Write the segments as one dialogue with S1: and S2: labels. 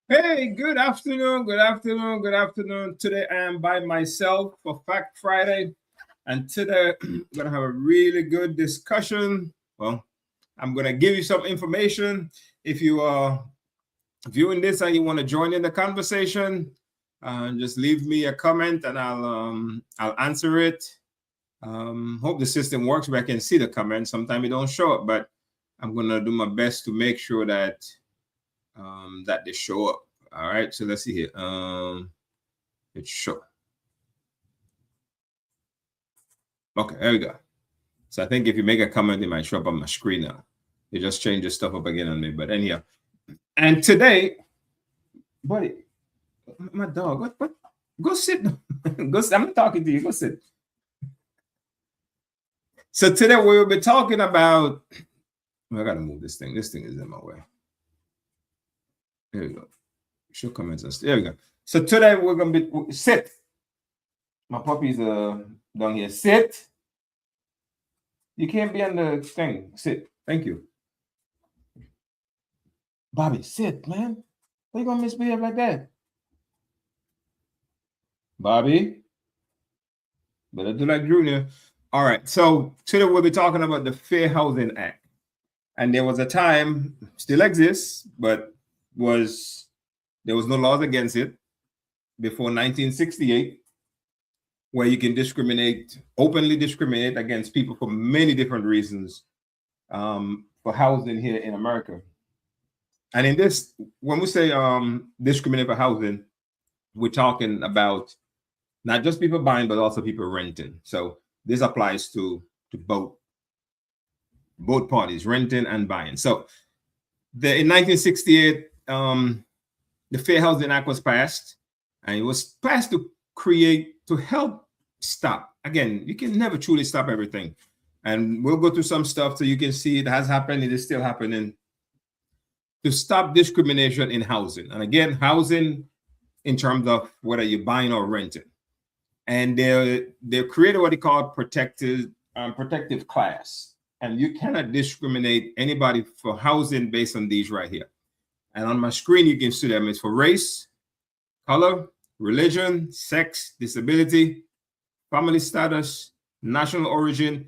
S1: Hey, good afternoon, good afternoon, good afternoon. Today I am by myself for Fact Friday, and today we're gonna have a really good discussion. Well, I'm gonna give you some information. If you are viewing this and you want to join in the conversation, just leave me a comment and I'll answer it. Hope the system works where I can see the comments. Sometimes it don't show up, but I'm gonna do my best to make sure that that they show up. All right, so let's see here. It's show. Okay, there we go. So I think if you make a comment, it might show up on my screen now. They just changed the stuff up again on me. But anyhow, and today, buddy, my dog, what? Go sit. Go sit. I'm not talking to you. Go sit. So today we will be talking about. I gotta move this thing. This thing is in my way. There we go. Show comments. There we go. So today we're gonna be sit. My puppy's down here. Sit. You can't be on the thing. Sit. Thank you. Bobby, sit, man. Why you gonna misbehave like that? Bobby. Better do like Junior. All right. So today we'll be talking about the Fair Housing Act. And there was a time, still exists, but there was no laws against it before 1968, where you can openly discriminate against people for many different reasons for housing here in America. And in this, when we say discriminate for housing, we're talking about not just people buying, but also people renting. So this applies to both parties, renting and buying. So in 1968, the Fair Housing Act was passed, and it was passed to help stop. Again, you can never truly stop everything. And we'll go through some stuff so you can see it has happened, it is still happening, to stop discrimination in housing. And again, housing in terms of whether you're buying or renting. And they created what they call protective class. And you cannot discriminate anybody for housing based on these right here. And on my screen, you can see them. It's for race, color, religion, sex, disability, family status, national origin.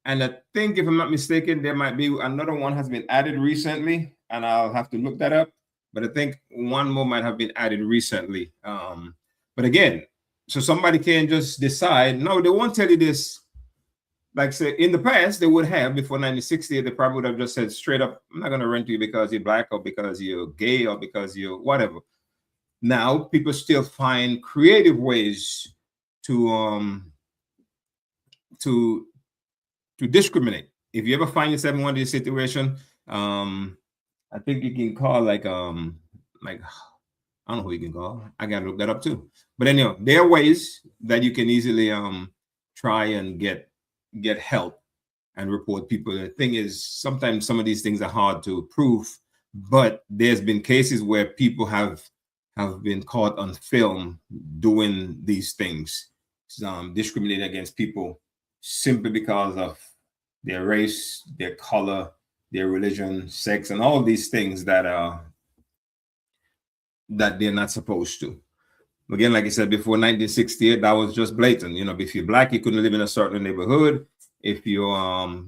S1: And I think, if I'm not mistaken, there might be another one has been added recently, and I'll have to look that up. But I think one more might have been added recently. But again, so somebody can just decide, no, they won't tell you this. Like, say, in the past, they would have, before 1968, they probably would have just said straight up, I'm not going to rent you because you're black or because you're gay or because you're whatever. Now, people still find creative ways to discriminate. If you ever find yourself in one of these situations, I think you can call like I don't know who you can call. I gotta look that up too. But anyway, there are ways that you can easily try and get help and report people. The thing is, sometimes some of these things are hard to prove, but there's been cases where people have been caught on film doing these things, discriminating against people simply because of their race, their color, their religion, sex, and all of these things that they're not supposed to. Again, like I said before, 1968, that was just blatant. You know, if you're black, you couldn't live in a certain neighborhood. If you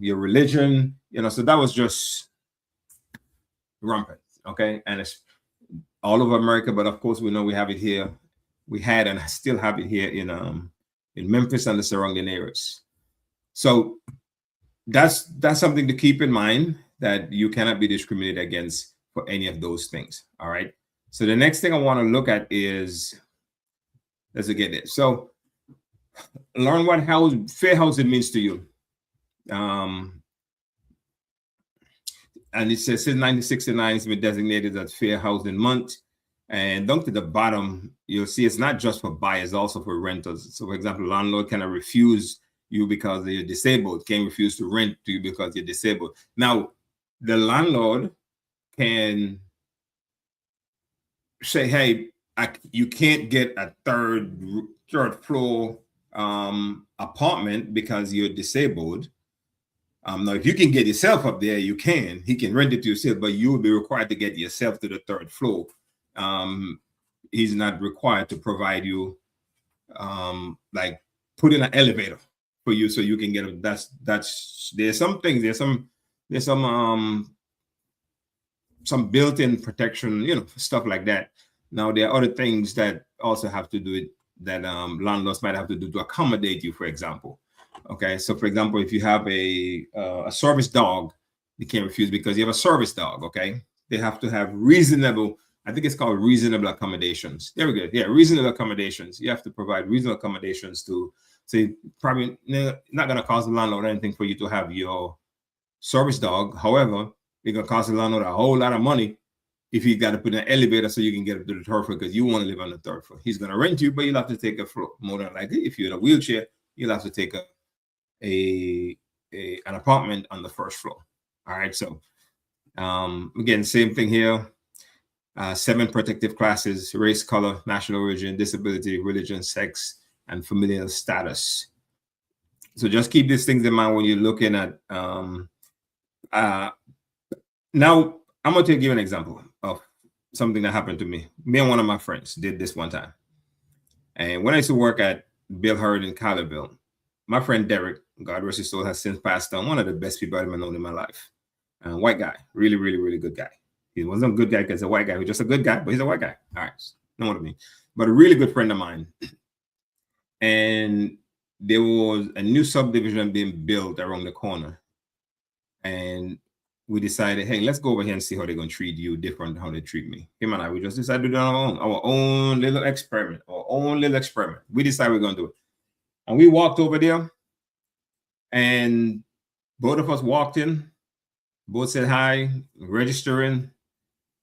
S1: your religion, you know, so that was just rampant. Okay, and it's all over America, but of course we know we have it here. We had and still have it here in Memphis and the surrounding areas. So that's something to keep in mind, that you cannot be discriminated against for any of those things. All right. So the next thing I want to look at is, let's get it. So learn what fair housing means to you. And it says since 1969, it's been designated as Fair Housing Month. And down to the bottom, you'll see it's not just for buyers, also for renters. So, for example, landlord cannot refuse you because you're disabled, can refuse to rent to you because you're disabled. Now, the landlord can say, hey, you can't get a third floor apartment because you're disabled. Now, if you can get yourself up there, you can. He can rent it to yourself, but you will be required to get yourself to the third floor. He's not required to provide you, like put in an elevator for you so you can get up. There's some things. There's some built-in protection, you know, stuff like that. Now, there are other things that also have to do with that landlords might have to do to accommodate you, for example. Okay, so for example, if you have a service dog, you can't refuse because you have a service dog. Okay, they have to have reasonable, I think it's called reasonable accommodations. There we go. Yeah, reasonable accommodations. You have to provide reasonable accommodations to, say, probably not going to cost the landlord anything for you to have your service dog. However, it's going to cost the landlord a whole lot of money if you got to put an elevator so you can get up to the third floor because you want to live on the third floor. He's going to rent you, but you'll have to take a floor. More than likely, if you're in a wheelchair, you'll have to take an apartment on the first floor. All right. So again, same thing here. 7 protective classes: race, color, national origin, disability, religion, sex, and familial status. So just keep these things in mind when you're looking at. Now, I'm going to give you an example of something that happened to me. Me and one of my friends did this one time. And when I used to work at Bill Hurd in Collierville, my friend Derek, God rest his soul, has since passed on. One of the best people I've ever known in my life. White guy, really, really, really good guy. He wasn't a good guy because he's a white guy. He was just a good guy, but he's a white guy. All right, know what I mean? But a really good friend of mine. And there was a new subdivision being built around the corner. And we decided, hey, let's go over here and see how they're going to treat you different than how they treat me. Him and I, we just decided to do our own little experiment. We decided we're going to do it. And we walked over there, and both of us walked in, both said hi, registering.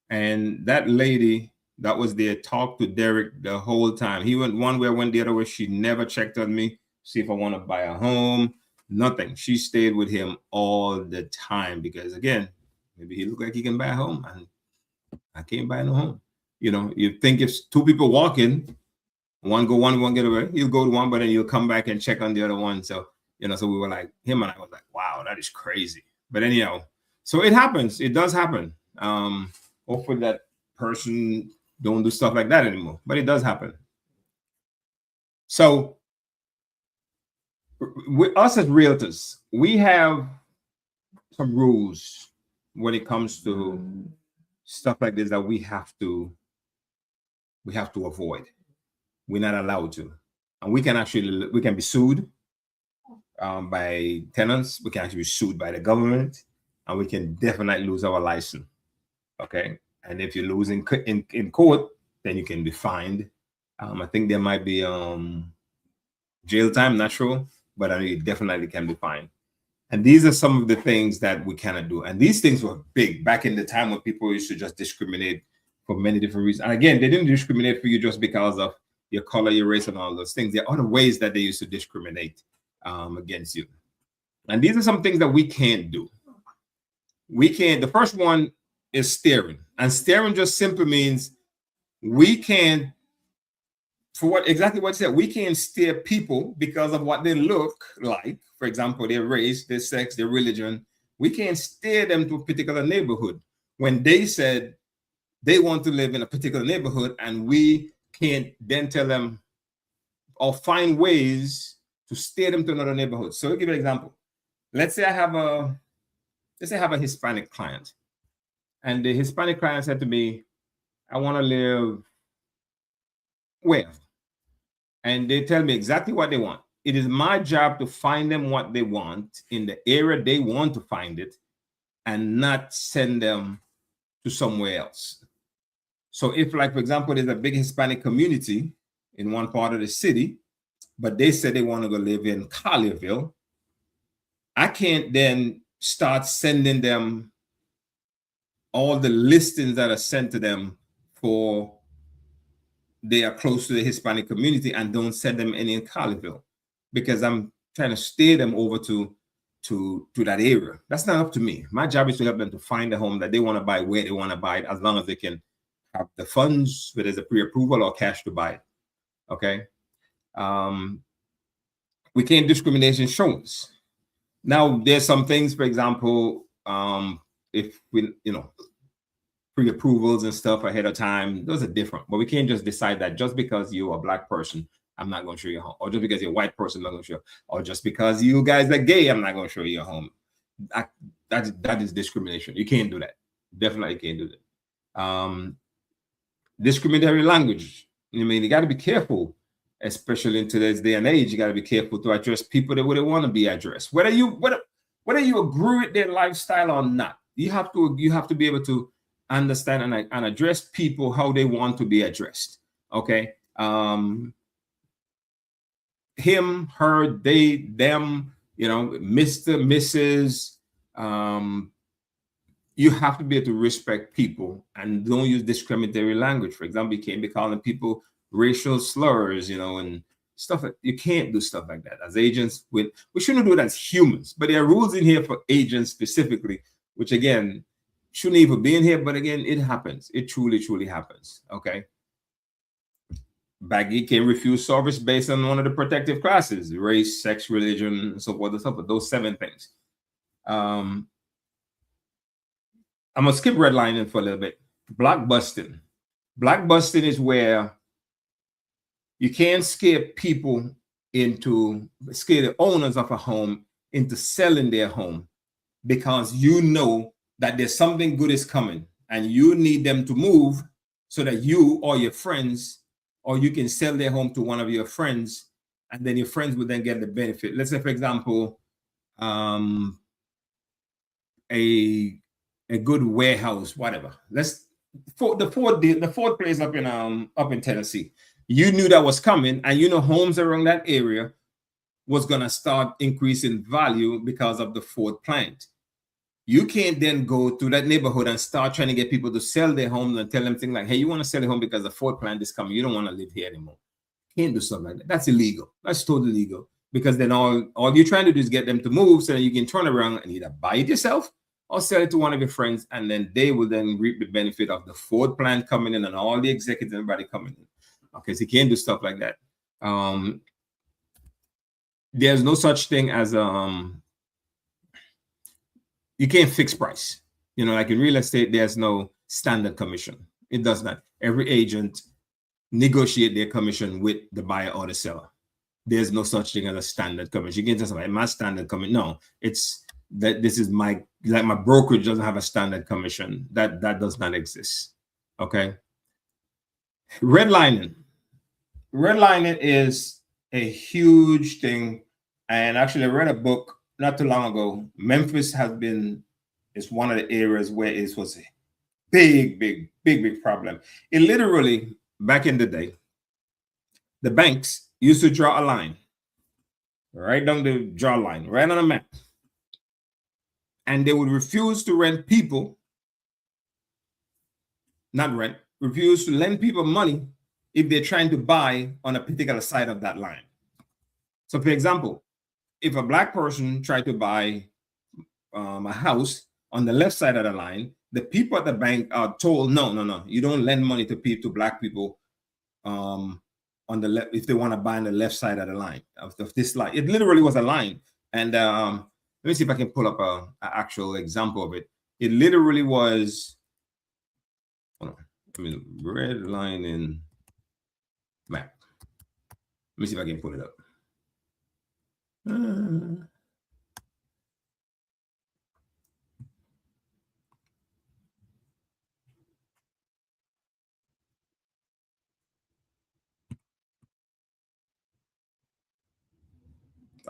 S1: And that lady that was there talked to Derek the whole time. He went one way, I went the other way. She never checked on me, see if I want to buy a home. Nothing. She stayed with him all the time because, again, maybe he looked like he can buy a home and I can't buy no home. You know, you think if 2 people walk in, one go one, one get away, he'll go to one, but then you'll come back and check on the other one. So, you know, so we were like, him and I was like, wow, that is crazy. But anyhow, so it happens. It does happen. Hopefully that person don't do stuff like that anymore, but it does happen. So with us as realtors, we have some rules when it comes to stuff like this that we have to avoid. We're not allowed to, and we can be sued by tenants. We can actually be sued by the government, and we can definitely lose our license. Okay, and if you lose in court, then you can be fined. I think there might be jail time, not sure, but I know you definitely can be fined. And these are some of the things that we cannot do. And these things were big back in the time when people used to just discriminate for many different reasons. And again, they didn't discriminate for you just because of your color, your race, and all those things. There are other ways that they used to discriminate against you. And these are some things that we can't do. We can't. The first one is steering, and steering just simply means we can't, for what exactly what you said, we can't steer people because of what they look like. For example, their race, their sex, their religion. We can't steer them to a particular neighborhood when they said they want to live in a particular neighborhood, and we can't then tell them or find ways to steer them to another neighborhood. So I'll give you an example. Let's say I have a Hispanic client, and the Hispanic client said to me, I want to live where? And they tell me exactly what they want. It is my job to find them what they want in the area they want to find it, and not send them to somewhere else. So if, like, for example, there's a big Hispanic community in one part of the city, but they said they want to go live in Collierville, I can't then start sending them all the listings that are sent to them for they are close to the Hispanic community and don't send them any in Collierville, because I'm trying to steer them over to that area. That's not up to me. My job is to help them to find a home that they want to buy where they want to buy it, as long as they can have the funds, whether it's a pre-approval or cash to buy it. Okay. We can't discriminate insurance. Now, there's some things, for example, if we, pre-approvals and stuff ahead of time, those are different. But we can't just decide that just because you're a Black person, I'm not going to show you a home, or just because you're a white person, I'm not going to show you, or just because you guys are gay, I'm not going to show you a home. That is discrimination. You can't do that. Definitely can't do that. Discriminatory language. I mean, you got to be careful, especially in today's day and age. You got to be careful to address people that wouldn't want to be addressed, whether you agree with their lifestyle or not. You have to be able to understand and address people how they want to be addressed. Okay. Him, her, they, them, Mr., Mrs. You have to be able to respect people and don't use discriminatory language. For example, you can't be calling people racial slurs, and stuff. You can't do stuff like that. As agents, we shouldn't do it as humans, but there are rules in here for agents specifically, which again, shouldn't even be in here. But again, it happens. It truly, truly happens. Okay. Baggy can refuse service based on one of the protective classes: race, sex, religion, and so forth and so forth. Those 7 things. I'm gonna skip redlining for a little bit. Blockbusting. Blockbusting is where you can't scare the owners of a home into selling their home, because you know that there's something good is coming and you need them to move so that you or your friends, or you can sell their home to one of your friends, and then your friends will then get the benefit. Let's say, for example, a good warehouse, whatever. The Ford place up in Tennessee. You knew that was coming, and homes around that area was gonna start increasing value because of the Ford plant. You can't then go to that neighborhood and start trying to get people to sell their homes and tell them things like, hey, you want to sell your home because the Ford plant is coming. You don't want to live here anymore. Can't do something like that. That's illegal. That's totally illegal. Because then all you're trying to do is get them to move so that you can turn around and either buy it yourself or sell it to one of your friends, and then they will then reap the benefit of the Ford plant coming in and all the executives, everybody coming in. Okay, so you can't do stuff like that. There's no such thing as you can't fix price. Like in real estate, there's no standard commission. It does not. Every agent negotiate their commission with the buyer or the seller. There's no such thing as a standard commission. You can't just say my standard commission. No, it's that this is my brokerage doesn't have a standard commission. That does not exist. Okay. Redlining. Redlining is a huge thing. And actually, I read a book not too long ago. Memphis is one of the areas where it was a big problem. It literally, back in the day, the banks used to draw a line, right down the draw line, right on a map. And they would refuse to refuse to lend people money if they're trying to buy on a particular side of that line. So for example, if a black person tried to buy a house on the left side of the line, the people at the bank are told, no, no, no, you don't lend money to people, to black people, on the left if they want to buy on the left side of the line of this line. It literally was a line, and let me see if I can pull up a actual example of it. It literally was. Hold on, I mean, red line in map. Let me see if I can pull it up.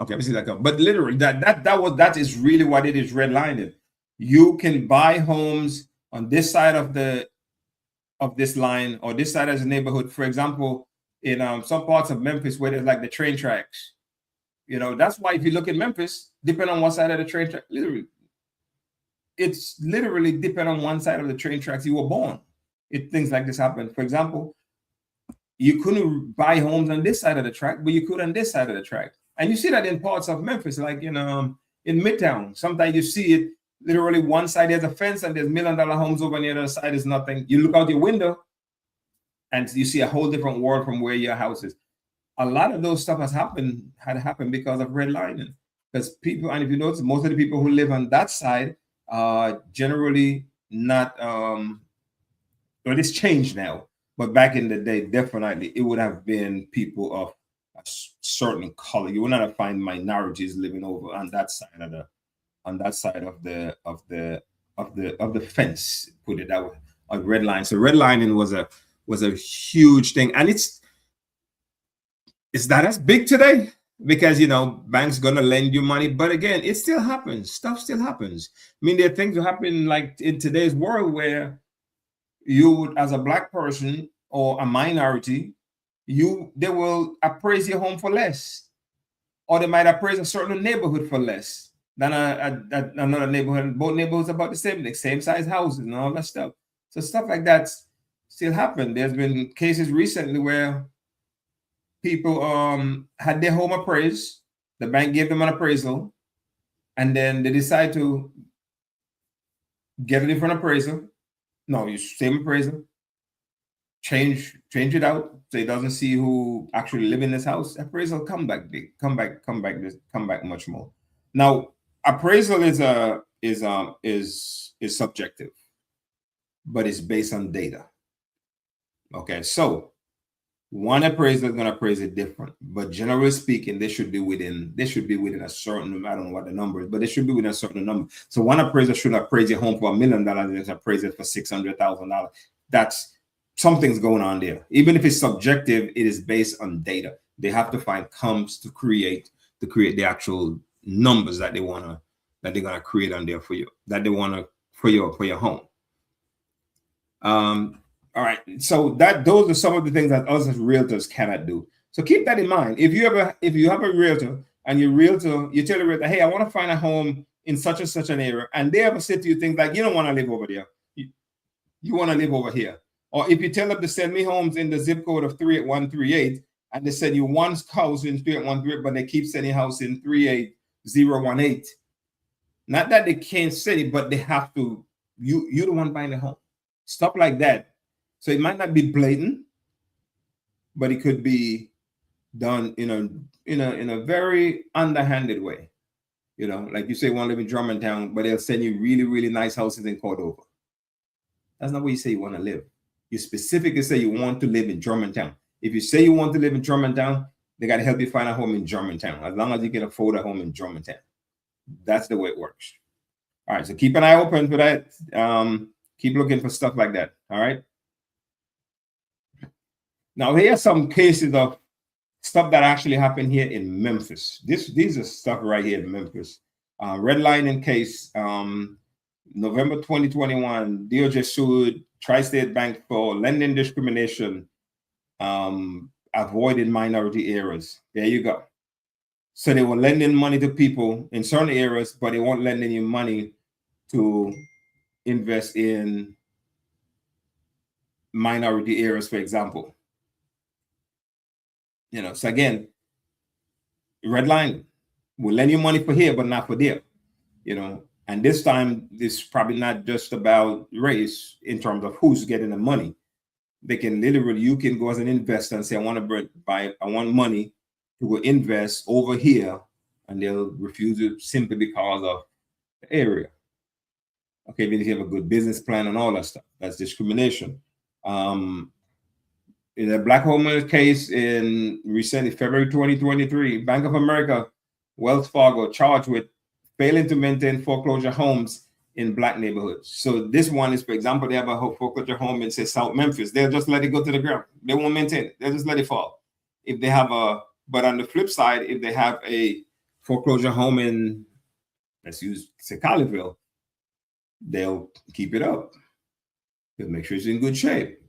S1: Okay, let me see that. But literally, that is really what it is redlining. You can buy homes on this side of this line or this side of the neighborhood. For example, in some parts of Memphis where there's like the train tracks. That's why if you look at Memphis, depending on what side of the train track, it's literally depending on one side of the train tracks you were born. Things like this happen. For example, you couldn't buy homes on this side of the track, but you could on this side of the track. And you see that in parts of Memphis, like in Midtown. Sometimes you see it literally one side there's a fence and there's $1 million homes over on the other side is nothing. You look out your window and you see a whole different world from where your house is. A lot of those stuff had happened because of redlining. Because people, and if you notice, most of the people who live on that side are generally not, well, it's changed now. But back in the day, definitely, it would have been people of a certain color. You would not have found minorities living over on that side of the fence. Put it that way. On redlining. So redlining was a huge thing, and it's not as big today because banks gonna lend you money. But again, it still happens. Stuff still happens. I mean, there are things that happen like in today's world where you would, as a black person or a minority, they will appraise your home for less, or they might appraise a certain neighborhood for less than another neighborhood. Both neighborhoods about the same size houses and all that stuff. So stuff like that still happen. There's been cases recently where people had their home appraised, the bank gave them an appraisal, and then they decide to get a different appraisal. No, you same appraisal. Change it out so it doesn't see who actually live in this house. Appraisal come back much more. Now, appraisal is subjective, but it's based on data. Okay, so one appraiser is going to appraise it different, but generally speaking, they should be within a certain, I don't know what the number is, but they should be within a certain number. So one appraiser should appraise your home for $1 million and appraise it for $600,000. That's something's going on there. Even if it's subjective, it is based on data. They have to find comps to create the actual numbers that they're gonna create on there for you, that they want to for your home. All right, so those are some of the things that us as realtors cannot do. So keep that in mind. If you have a realtor and you tell the realtor, hey, I want to find a home in such and such an area, and they ever say to you things like, you don't want to live over there, you want to live over here. Or if you tell them to send me homes in the zip code of 38138, and they send you one house in 38138, but they keep sending house in 38018. Not that they can't send it, but they have to. You're the one buying the home. Stuff like that. So it might not be blatant, but it could be done in a very underhanded way. Like you say, you want to live in Germantown, but they'll send you really, really nice houses in Cordova. That's not where you say you want to live. You specifically say you want to live in Germantown. If you say you want to live in Germantown, they got to help you find a home in Germantown, as long as you can afford a home in Germantown. That's the way it works. All right, so keep an eye open for that. Keep looking for stuff like that. All right. Now, here are some cases of stuff that actually happened here in Memphis. These are stuff right here in Memphis. Redlining case, November 2021, DOJ sued Tri-State Bank for lending discrimination, avoiding minority areas. There you go. So they were lending money to people in certain areas, but they weren't lending you money to invest in minority areas, for example. So again, redlining. we'll lend you money for here, but not for there. And this time, it's probably not just about race in terms of who's getting the money. They can literally, you can go as an investor and say, I want money to go invest over here, and they'll refuse it simply because of the area. Okay, even if you have a good business plan and all that stuff, that's discrimination. In a black homeowner case in recently February 2023, Bank of America, Wells Fargo charged with failing to maintain foreclosure homes in black neighborhoods. So this one is, for example, they have a foreclosure home in, say, South Memphis. They'll just let it go to the ground. They won't maintain it. They'll just let it fall. If they have but on the flip side, if they have a foreclosure home in, let's use, say, Colleyville, they'll keep it up. They'll make sure it's in good shape.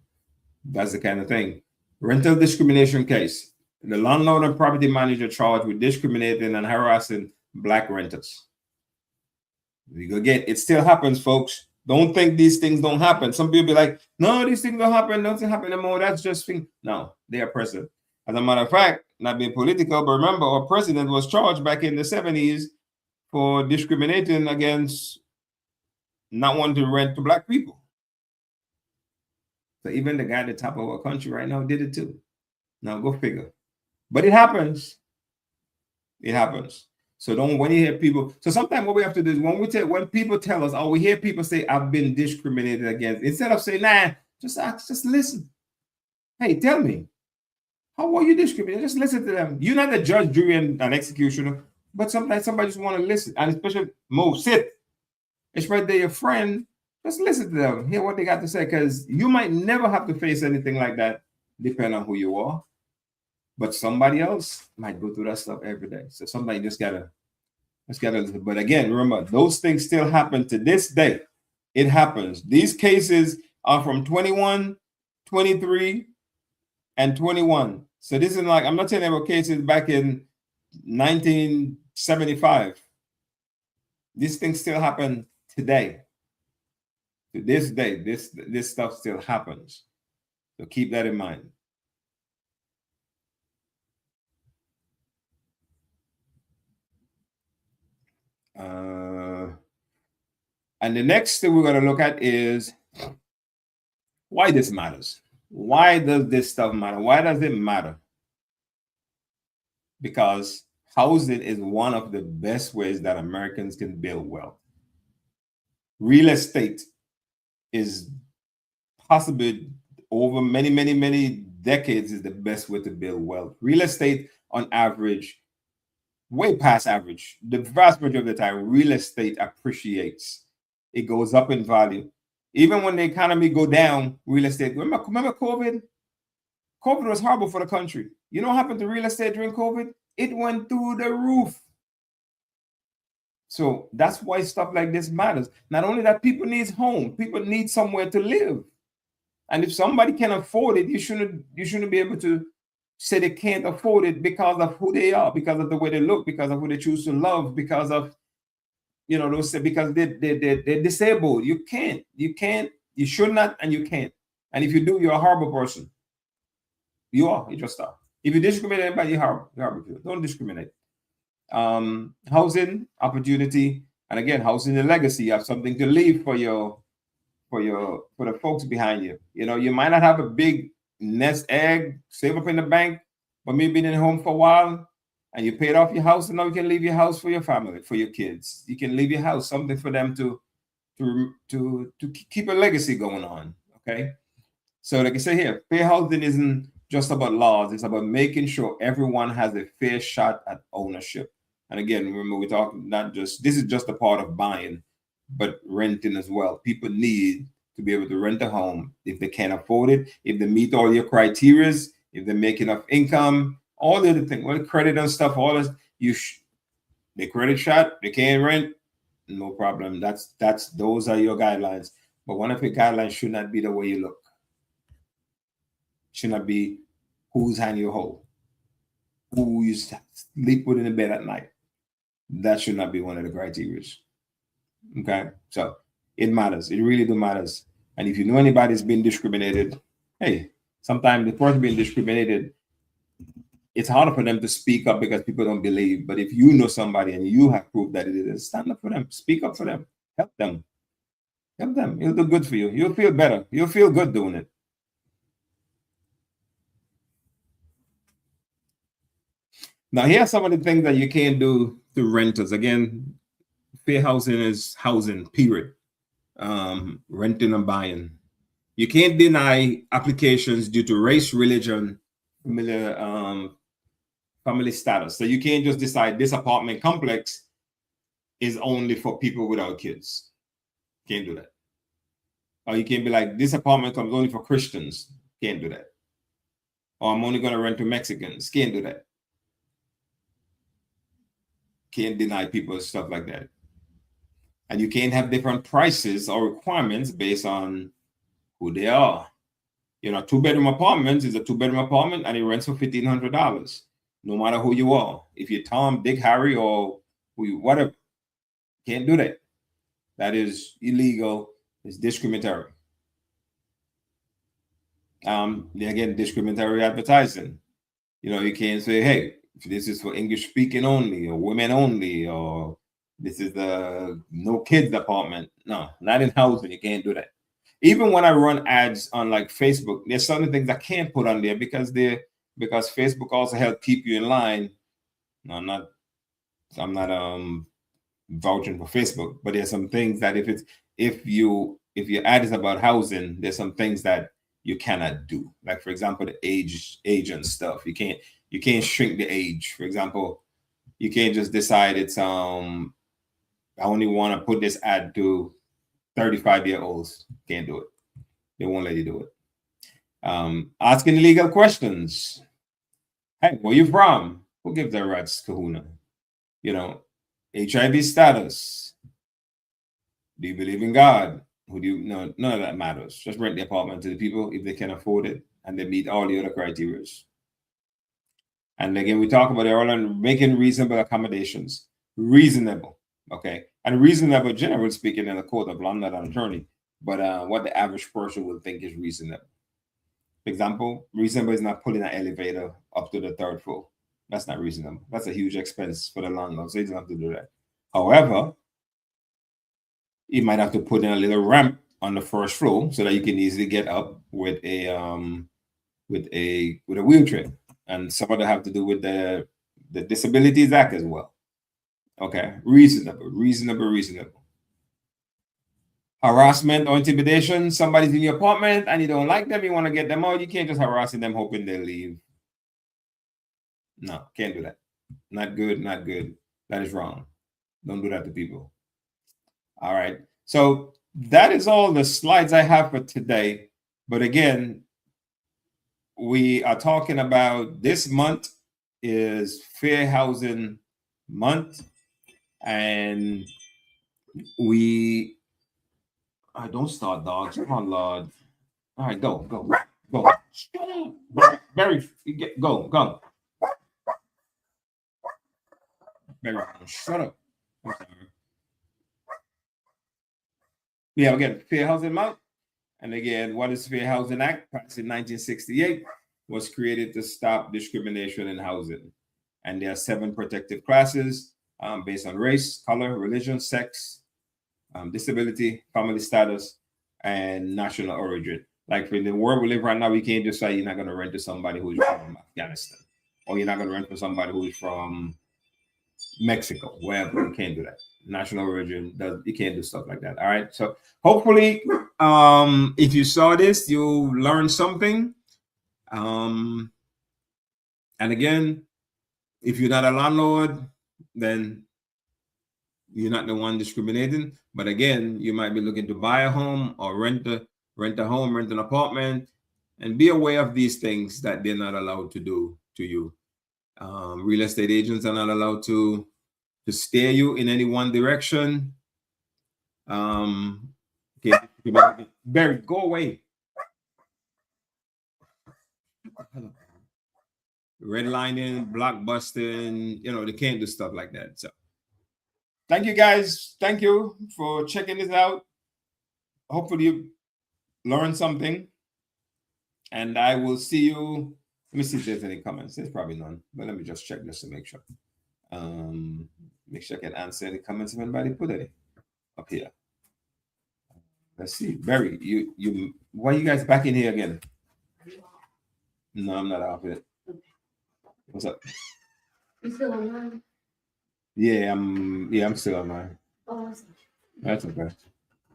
S1: That's the kind of thing. Rental discrimination case. The landlord and property manager charged with discriminating and harassing black renters. Again, it still happens, folks. Don't think these things don't happen. Some people be like, no, these things don't happen. Nothing happen anymore. That's just thing. No, they are present. As a matter of fact, not being political, but remember, our president was charged back in the 70s for discriminating against not wanting to rent to black people. So even the guy at the top of our country right now did it too. Now go figure. But it happens. It happens. So when you hear people, so sometimes what we have to do is when people tell us, we hear people say, I've been discriminated against, instead of saying, nah, just ask, just listen. Hey, tell me, how were you discriminated? Just listen to them. You're not the judge, jury, and an executioner, but sometimes somebody just want to listen. And especially especially they're your friend, just listen to them, hear what they got to say, because you might never have to face anything like that, depending on who you are. But somebody else might go through that stuff every day. So somebody just gotta listen. But again, remember, those things still happen to this day. It happens. These cases are from 21, 23, and 21. So this is like, I'm not telling you about cases back in 1975. These things still happen today. To this day, this stuff still happens. So keep that in mind. And the next thing we're going to look at is why this matters. Why does this stuff matter? Why does it matter? Because housing is one of the best ways that Americans can build wealth. Real estate is possibly over many, many, many decades is the best way to build wealth. Real estate on average, way past average, the vast majority of the time, real estate appreciates. It goes up in value. Even when the economy go down, real estate, remember COVID? COVID was horrible for the country. You know what happened to real estate during COVID? It went through the roof. So that's why stuff like this matters. Not only that, people need home, people need somewhere to live. And if somebody can afford it, you shouldn't be able to say they can't afford it because of who they are, because of the way they look, because of who they choose to love, because of, because they're disabled. You should not, and you can't. And if you do, you're a horrible person. You just are. If you discriminate anybody, you're horrible. Don't discriminate. Housing, opportunity, and again, housing the legacy. You have something to leave for the folks behind you. You might not have a big nest egg, save up in the bank, but maybe been in home for a while and you paid off your house, and now you can leave your house for your family, for your kids. You can leave your house, something for them to keep a legacy going on. Okay. So like I say here, fair housing isn't just about laws. It's about making sure everyone has a fair shot at ownership. And again, remember, we talk this is just a part of buying, but renting as well. People need to be able to rent a home if they can't afford it, if they meet all your criteria, if they make enough income, all the other things, well, credit and stuff, all this, the credit shot, they can't rent, no problem. Those are your guidelines. But one of your guidelines should not be the way you look. Should not be who's hand you hold, who you sleep with in the bed at night. That should not be one of the criteria. Okay, so it matters. It really do matters. And if you know anybody's been discriminated, hey, sometimes the person being discriminated it's harder for them to speak up because people don't believe. But if you know somebody and you have proof that it is, stand up for them, speak up for them, help them. Help them. It'll do good for you. You'll feel better. You'll feel good doing it. Now, here are some of the things that you can't do to renters. Again, fair housing is housing, period. Renting and buying. You can't deny applications due to race, religion, family status. So you can't just decide this apartment complex is only for people without kids. Can't do that. Or you can't be like, this apartment comes only for Christians. Can't do that. Or I'm only going to rent to Mexicans. Can't do that. Can't deny people stuff like that. And you can't have different prices or requirements based on who they are. You know, 2-bedroom apartments is a 2-bedroom apartment and it rents for $1,500. No matter who you are. If you're Tom, Dick, Harry, or who you, whatever. Can't do that. That is illegal. It's discriminatory. Again, discriminatory advertising. You know, you can't say, hey, this is for English speaking only, or women only, or this is the no kids apartment. No, not in housing. You can't do that. Even when I run ads on like Facebook, there's certain things I can't put on there because Facebook also help keep you in line. No, I'm not vouching for Facebook, but there's some things that if your ad is about housing, there's some things that you cannot do. Like, for example, the age and stuff. You can't shrink the age. For example, you can't just decide it's I only want to put this ad to 35-year-olds. Can't do it. They won't let you do it. Asking illegal questions. Hey, where you from? Who gives a rat's kahuna? You know, HIV status. Do you believe in God? Who do you? No, none of that matters. Just rent the apartment to the people if they can afford it and they meet all the other criteria. And again, we talk about all making reasonable accommodations. Reasonable, okay? And reasonable, generally speaking, in the court of law, I'm not an attorney, but what the average person would think is reasonable. For example, reasonable is not pulling an elevator up to the 3rd floor. That's not reasonable. That's a huge expense for the landlord, so you don't have to do that. However, you might have to put in a little ramp on the 1st floor so that you can easily get up with a wheelchair. And some of that have to do with the Disabilities Act as well. Okay, reasonable. Harassment or intimidation. Somebody's in your apartment and you don't like them, you want to get them out. You can't just harassing them hoping they'll leave. No, can't do that. Not good. That is wrong. Don't do that to people. All right. So that is all the slides I have for today. But again, we are talking about this month is Fair Housing Month. And I don't start, dogs. Come on, Lord. All right, go. Barry, go. Barry, shut up. Yeah, again, Fair Housing Month. And again, what is Fair Housing Act? Passed in 1968, was created to stop discrimination in housing. And there are 7 protected classes based on race, color, religion, sex, disability, family status, and national origin. Like for the world we live right now, we can't just say you're not going to rent to somebody who's from Afghanistan, or you're not going to rent for somebody who's from Mexico, wherever. You can't do that. National origin, you can't do stuff like that. All right. So hopefully, if you saw this, you learned something. And again, if you're not a landlord, then you're not the one discriminating. But again, you might be looking to buy a home or rent a home, rent an apartment, and be aware of these things that they're not allowed to do to you. Real estate agents are not allowed to steer you in any one direction. Okay, Barry, go away. Redlining, blockbusting, they can't do stuff like that. So thank you guys. Thank you for checking this out. Hopefully you learned something. And I will see you Let me see if there's any comments. There's probably none, but let me just check just to make sure. Make sure I can answer any comments if anybody put any up here. Let's see. Barry, why are you guys back in here again? No, I'm not off it. What's up?
S2: You still online?
S1: Yeah, I'm still online.
S2: Oh,
S1: That's okay.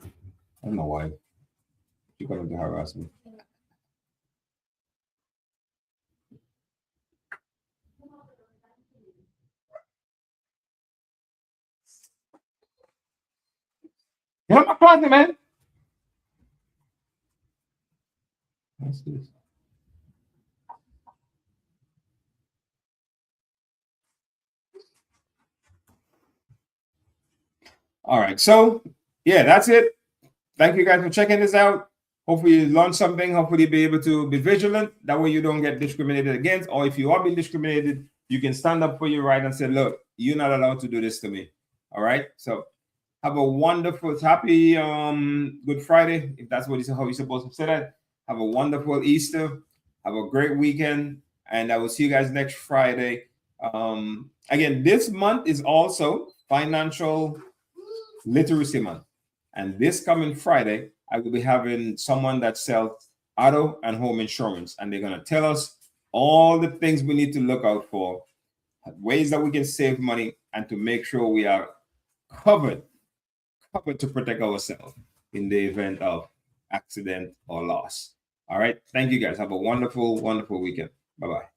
S1: I don't know why. You're going to harass me. Get on my partner, man. What's this? All right. So, yeah, that's it. Thank you guys for checking this out. Hopefully you learn something. Hopefully be able to be vigilant. That way you don't get discriminated against. Or if you are being discriminated, you can stand up for your right and say, look, you're not allowed to do this to me. All right. So have a wonderful, happy Good Friday. If that's what how you're supposed to say that. Have a wonderful Easter. Have a great weekend. And I will see you guys next Friday. Again, this month is also Financial Literacy Month. And this coming Friday, I will be having someone that sells auto and home insurance. And they're going to tell us all the things we need to look out for, ways that we can save money, and to make sure we are covered to protect ourselves in the event of accident or loss. All right. Thank you guys. Have a wonderful, wonderful weekend. Bye-bye.